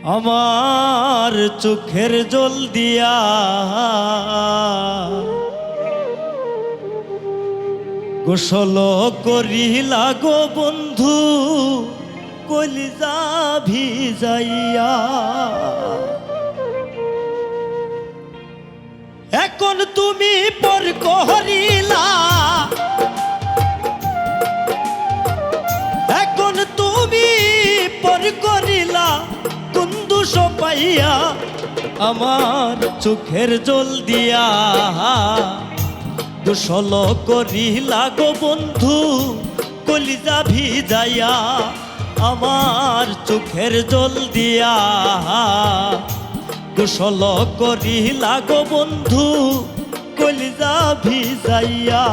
আমার চোখের জল দিয়া গোসল করিলা গো বন্ধু কলিজা ভিজাইয়া। এখন তুমি পর করিলা, এখন তুমি পর করিলা কুন্দুষ পাইয়া। আমার চোখের জল দিয়া গোসল করিলা গো বন্ধু কলিজা ভিজাইয়া। আমার চোখের জল দিয়া গোসল করিলা গো বন্ধু কলিজা ভিজাইয়া।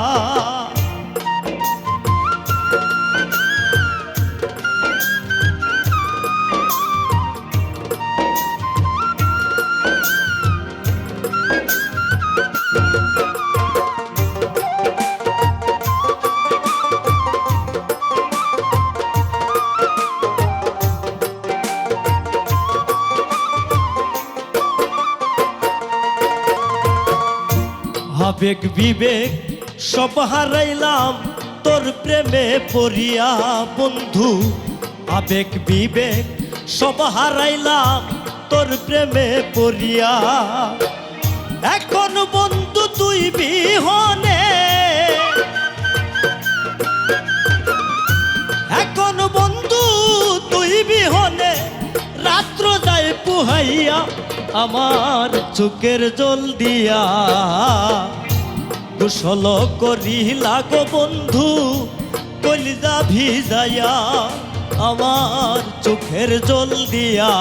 আবেগ বিবেক সব হারাইলাম তোর প্রেমে পড়িয়া বন্ধু। আবেগ বিবেক সব হারাইলাম তোর প্রেমে পড়িয়া। এখন বন্ধু তুই বিহনে, এখন বন্ধু তুই বিহনে রাত্র যায় পুহাইয়া। আমার চোখের জল দিয়া গোসল করিলা গো বন্ধু কলিজা ভিজাইয়া। আমার চোখের জল দিয়া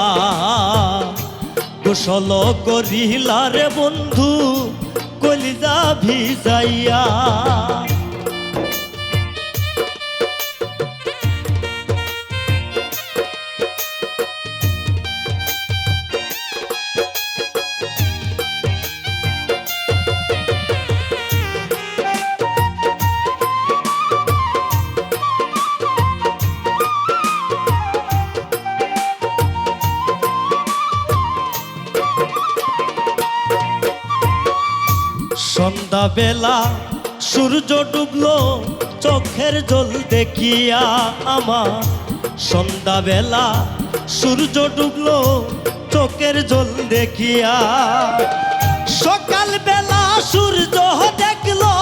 গোসল করিলা রে বন্ধু কলিজা ভিজাইয়া। সন্ধ্যা বেলা সূর্য ডুবলো চোখের জল দেখিয়া আমার। সন্ধ্যা বেলা সূর্য ডুবলো চোখের জল দেখিয়া। সকাল বেলা সূর্য দেখলো,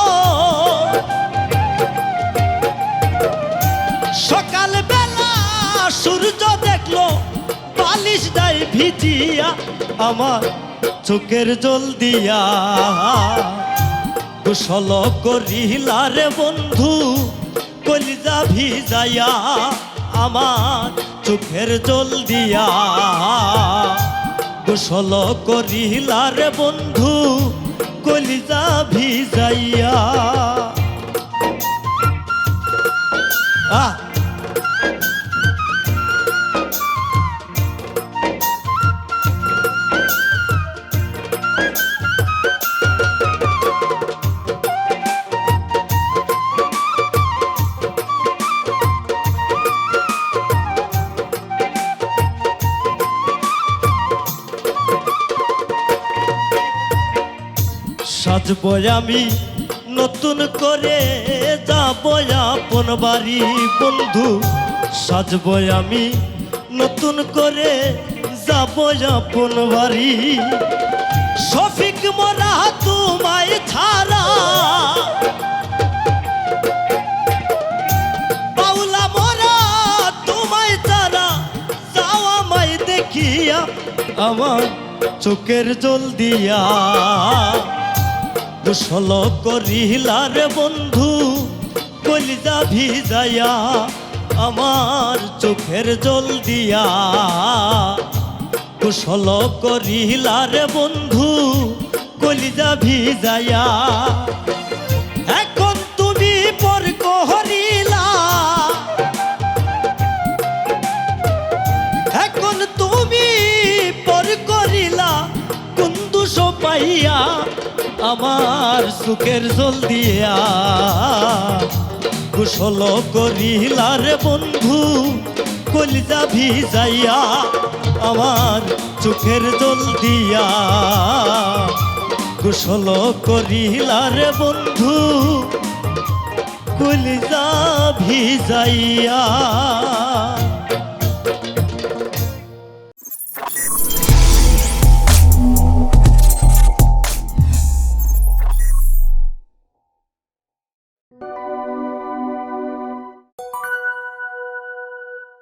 সকাল বেলা সূর্য দেখলো বালিশ দেয় ভিজিয়া। আমার চোখের জল দিয়া গোসল করিলা রে বন্ধু কলিজা ভিজাইয়া। আমার চোখের জল দিয়া গোসল করিলা রে বন্ধু কলিজা ভিজাইয়া। সাজবো আমি নতুন করে যাবো আপন বাড়ি বন্ধু। সাজবো আমি নতুন করে যাবো আপন বাড়ি। শফিক মোরা তোমায় ছাড়া, বাউলা মোরা তোমায় ছাড়া যাও আমায় দেখিয়া। আমার চোখের জল দিয়া গোসল করিলা রে বন্ধু কলিজা ভিজাইয়া। আমার চোখের জল দিয়া গোসল করিলা রে বন্ধু কলিজা ভিজাইয়া। এখন তুমি পর করিলা, এখন তুমি পর করিলা কুন্দুষ পাইয়া। আমার চোখের জল দিয়া গোসল করিলা রে বন্ধু কলিজা ভিজাইয়া। আমার চোখের জল দিয়া কুশল করিলা রে বন্ধু কলিজা ভিজাইয়া